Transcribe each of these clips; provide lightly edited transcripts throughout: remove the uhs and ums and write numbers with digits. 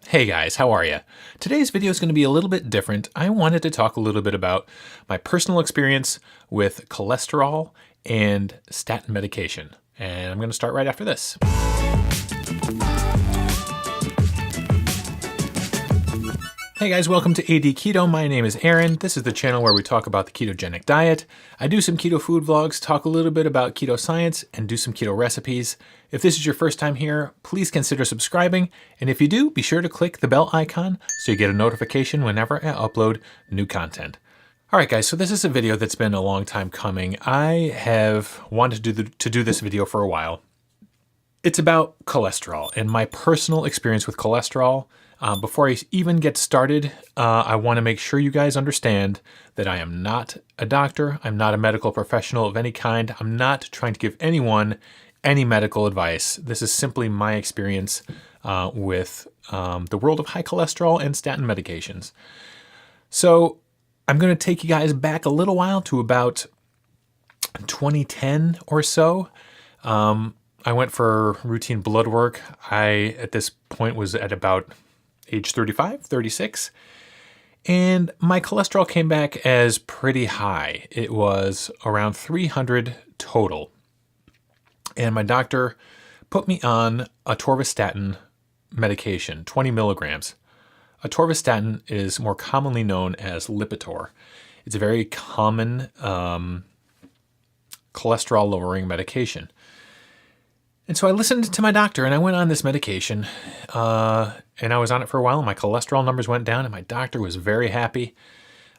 Hey guys, how are you? Today's video is going to be a little bit different. I wanted to talk a little bit about my personal experience with cholesterol and statin medication. And I'm going to start right after this. Hey guys, welcome to AD Keto. My name is Aaron. This is the channel where we talk about the ketogenic diet. I do some keto food vlogs, talk a little bit about keto science, and do some keto recipes. If this is your first time here, please consider subscribing. And if you do, be sure to click the bell icon so you get a notification whenever I upload new content. All right, guys, so this is a video that's been a long time coming. I have wanted to do this video for a while. It's about cholesterol and my personal experience with cholesterol. Before I even get started, I want to make sure you guys understand that I am not a doctor. I'm not a medical professional of any kind. I'm not trying to give anyone any medical advice. This is simply my experience with the world of high cholesterol and statin medications. So I'm going to take you guys back a little while to about 2010 or so. I went for routine blood work. I, at this point, was at about age 35, 36, and my cholesterol came back as pretty high. It was around 300 total. And my doctor put me on atorvastatin medication, 20 milligrams. Atorvastatin is more commonly known as Lipitor. It's a very common cholesterol-lowering medication. And so I listened to my doctor and I went on this medication and I was on it for a while and my cholesterol numbers went down and my doctor was very happy.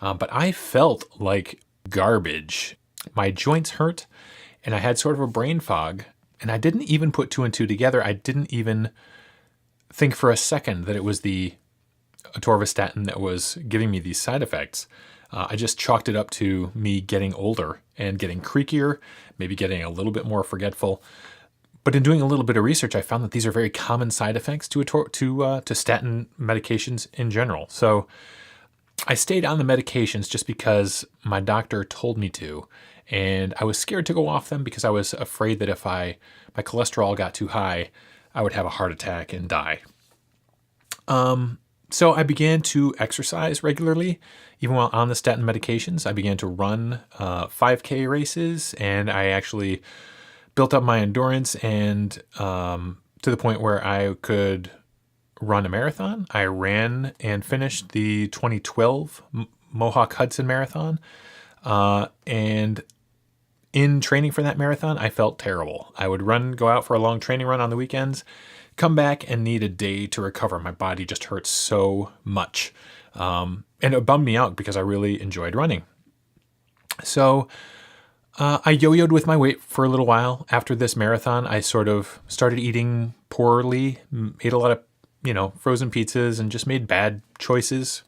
But I felt like garbage. My joints hurt and I had sort of a brain fog and I didn't even put two and two together. I didn't even think for a second that it was the atorvastatin that was giving me these side effects. I just chalked it up to me getting older and getting creakier, maybe getting a little bit more forgetful. But in doing a little bit of research, I found that these are very common side effects to statin medications in general. So I stayed on the medications just because my doctor told me to. And I was scared to go off them because I was afraid that if my cholesterol got too high, I would have a heart attack and die. So I began to exercise regularly. Even while on the statin medications, I began to run 5K races, and I actually built up my endurance and to the point where I could run a marathon. I ran and finished the 2012 Mohawk Hudson Marathon. And in training for that marathon, I felt terrible. I would go out for a long training run on the weekends, come back and need a day to recover. My body just hurt so much. And it bummed me out because I really enjoyed running. So I yo-yoed with my weight for a little while. After this marathon, I sort of started eating poorly, ate a lot of, frozen pizzas and just made bad choices.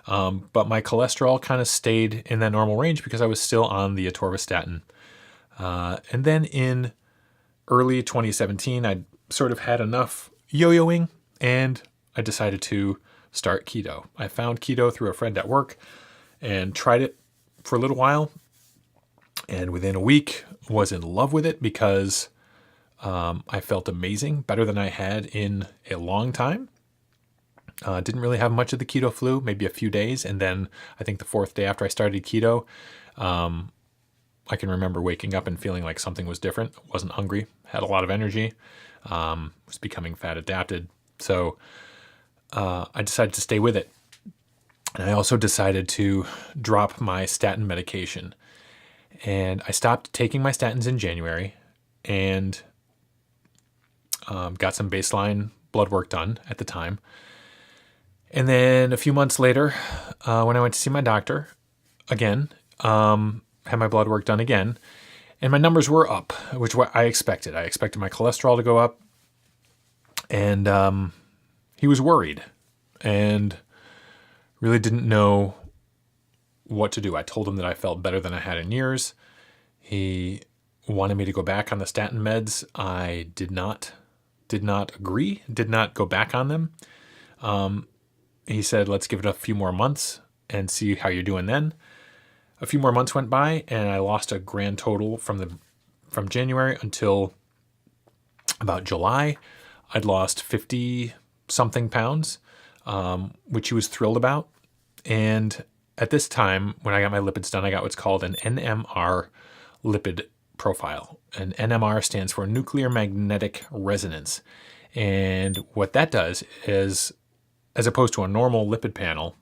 But my cholesterol kind of stayed in that normal range because I was still on the atorvastatin. And then in early 2017, I sort of had enough yo-yoing and I decided to start keto. I found keto through a friend at work and tried it for a little while. And within a week, was in love with it because I felt amazing, better than I had in a long time. Didn't really have much of the keto flu, maybe a few days. And then I think the fourth day after I started keto, I can remember waking up and feeling like something was different. Wasn't hungry, had a lot of energy, was becoming fat adapted. So I decided to stay with it. And I also decided to drop my statin medication. And I stopped taking my statins in January and got some baseline blood work done at the time. And then a few months later, when I went to see my doctor again, had my blood work done again, and my numbers were up, which I expected. I expected my cholesterol to go up, and he was worried and really didn't know what to do. I told him that I felt better than I had in years. He wanted me to go back on the statin meds. I did not agree, did not go back on them. He said, let's give it a few more months and see how you're doing then. A few more months went by and I lost a grand total from January until about July. I'd lost 50 something pounds. which he was thrilled about. And at this time, when I got my lipids done, I got what's called an NMR lipid profile. And NMR stands for nuclear magnetic resonance. And what that does is, as opposed to a normal lipid panel,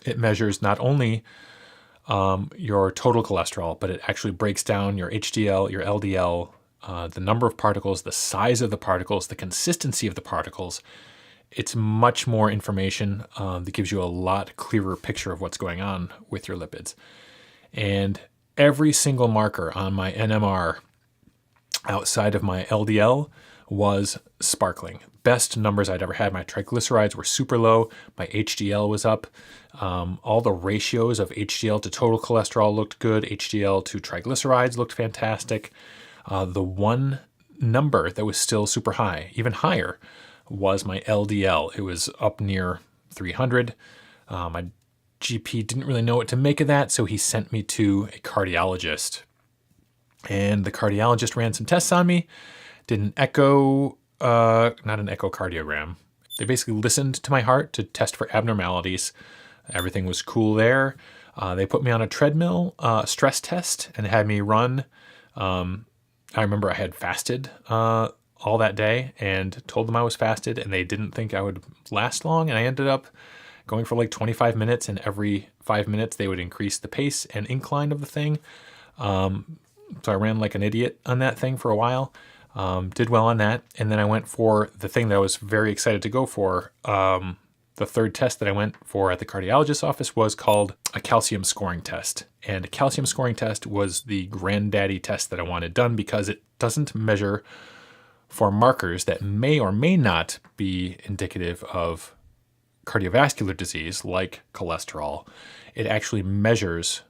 it measures not only your total cholesterol, but it actually breaks down your HDL, your LDL, the number of particles, the size of the particles, the consistency of the particles. It's much more information that gives you a lot clearer picture of what's going on with your lipids. And every single marker on my NMR outside of my LDL was sparkling. Best numbers I'd ever had. My triglycerides were super low. My HDL was up. All the ratios of HDL to total cholesterol looked good. HDL to triglycerides looked fantastic. The one number that was still super high, even higher, was my LDL. It was up near 300. My GP didn't really know what to make of that, so he sent me to a cardiologist. And the cardiologist ran some tests on me, did an echo, not an echocardiogram. They basically listened to my heart to test for abnormalities. Everything was cool there. They put me on a treadmill stress test and had me run. I remember I had fasted all that day and told them I was fasted, and they didn't think I would last long. And I ended up going for like 25 minutes, and every 5 minutes they would increase the pace and incline of the thing. So I ran like an idiot on that thing for a while, did well on that. And then I went for the thing that I was very excited to go for. The third test that I went for at the cardiologist's office was called a calcium scoring test. And a calcium scoring test was the granddaddy test that I wanted done because it doesn't measure for markers that may or may not be indicative of cardiovascular disease like cholesterol. It actually measures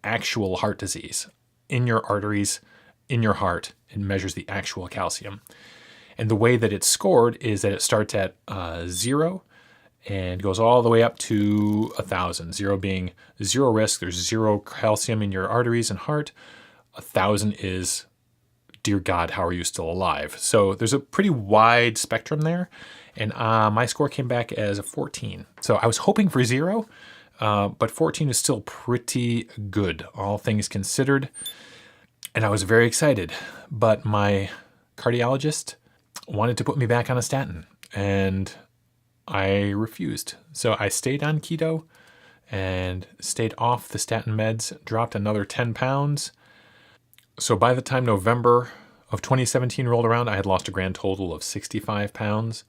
actual heart disease in your arteries, in your heart. It measures the actual calcium. And the way that it's scored is that it starts at 0 and goes all the way up to 1,000. 0 being zero risk. There's 0 calcium in your arteries and heart. 1,000 is, dear God, how are you still alive? So there's a pretty wide spectrum there. And my score came back as a 14. So I was hoping for 0, but 14 is still pretty good, all things considered. And I was very excited. But my cardiologist wanted to put me back on a statin, and I refused. So I stayed on keto and stayed off the statin meds, dropped another 10 pounds. So by the time November of 2017 rolled around, I had lost a grand total of 65 pounds.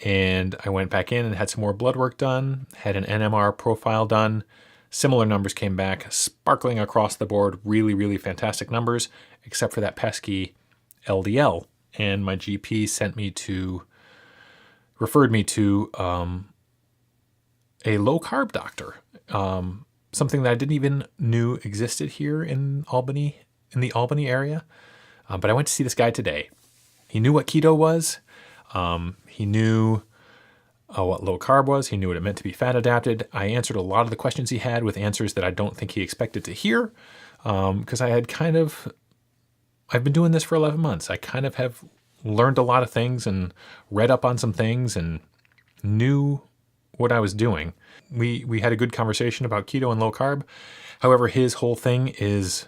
And I went back in and had some more blood work done, had an NMR profile done. Similar numbers came back, sparkling across the board, really, really fantastic numbers, except for that pesky LDL. And my GP referred me to a low-carb doctor, something that I didn't even knew existed here in Albany, in the Albany area. But I went to see this guy today. He knew what keto was. He knew what low carb was. He knew what it meant to be fat adapted. I answered a lot of the questions he had with answers that I don't think he expected to hear, because I've been doing this for 11 months. I kind of have learned a lot of things and read up on some things and knew what I was doing. We had a good conversation about keto and low carb. However, his whole thing is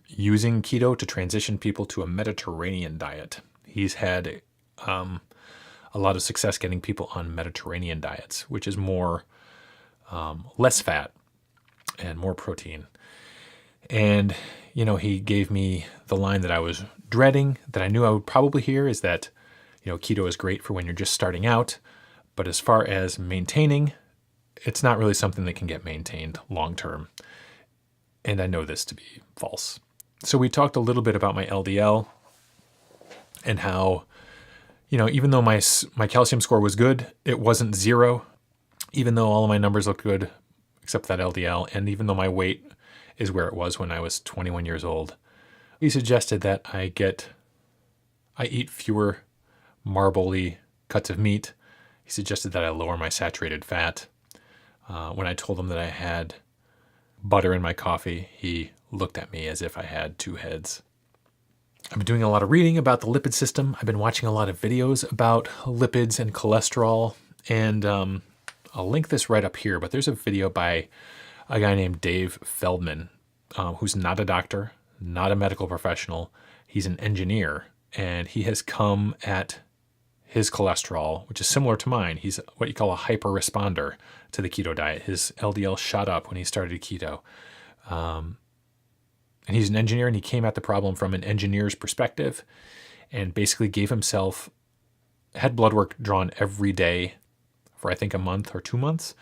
using keto to transition people to a Mediterranean diet. He's had a lot of success getting people on Mediterranean diets, which is more less fat and more protein. And, he gave me the line that I was dreading, that I knew I would probably hear, is that, keto is great for when you're just starting out. But as far as maintaining, it's not really something that can get maintained long term. And I know this to be false. So we talked a little bit about my LDL and how, even though my calcium score was good, it wasn't 0, even though all of my numbers looked good, except that LDL. And even though my weight is where it was when I was 21 years old, he suggested that I eat fewer marbly cuts of meat. He suggested that I lower my saturated fat. When I told him that I had butter in my coffee, he looked at me as if I had 2 heads. I've been doing a lot of reading about the lipid system. I've been watching a lot of videos about lipids and cholesterol. And I'll link this right up here, but there's a video by a guy named Dave Feldman, who's not a doctor, not a medical professional. He's an engineer, and he has come at his cholesterol, which is similar to mine. He's what you call a hyper responder to the keto diet. His LDL shot up when he started keto. And he's an engineer, and he came at the problem from an engineer's perspective and basically had blood work drawn every day for I think a month or 2 months,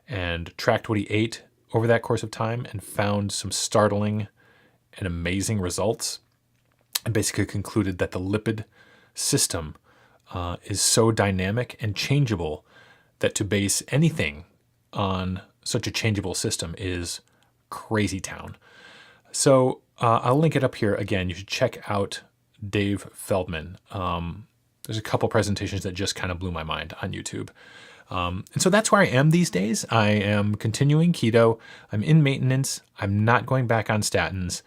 and tracked what he ate over that course of time and found some startling and amazing results, and basically concluded that the lipid system is so dynamic and changeable that to base anything on such a changeable system is crazy town. So I'll link it up here again. You should check out Dave Feldman. There's a couple presentations that just kind of blew my mind on YouTube. And so that's where I am these days. I am continuing keto. I'm in maintenance. I'm not going back on statins,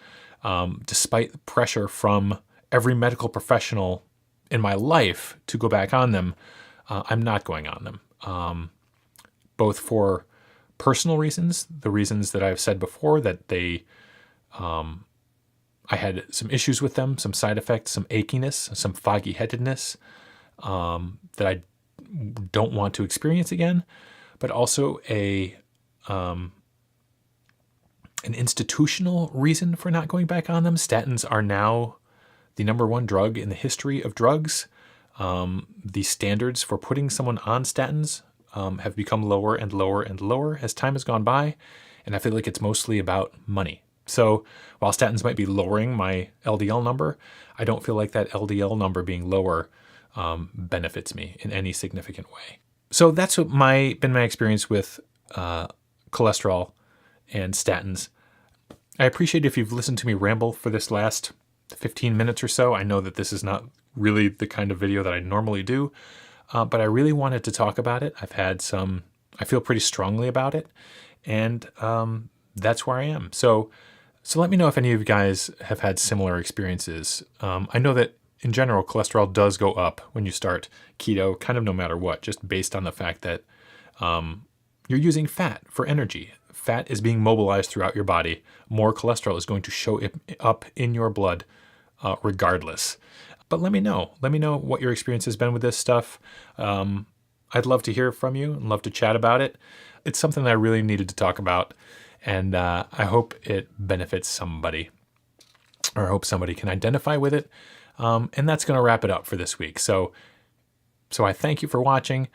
despite the pressure from every medical professional in my life to go back on them. I'm not going on them, both for personal reasons, the reasons that I've said before, that I had some issues with them, some side effects, some achiness, some foggy headedness that I don't want to experience again, but also an institutional reason for not going back on them. Statins are now the number one drug in the history of drugs. The standards for putting someone on statins have become lower and lower and lower as time has gone by, and I feel like it's mostly about money. So while statins might be lowering my LDL number, I don't feel like that LDL number being lower benefits me in any significant way. So that's what been my experience with cholesterol and statins. I appreciate if you've listened to me ramble for this last 15 minutes or so. I know that this is not really the kind of video that I normally do, but I really wanted to talk about it. I feel pretty strongly about it, and that's where I am. So let me know if any of you guys have had similar experiences. I know that in general, cholesterol does go up when you start keto, kind of no matter what, just based on the fact that you're using fat for energy. Fat is being mobilized throughout your body. More cholesterol is going to show up in your blood regardless. But let me know. Let me know what your experience has been with this stuff. I'd love to hear from you and love to chat about it. It's something that I really needed to talk about, and I hope it benefits somebody, or I hope somebody can identify with it. And that's going to wrap it up for this week. So I thank you for watching.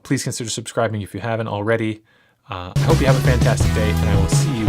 Please consider subscribing if you haven't already. I hope you have a fantastic day, and I will see you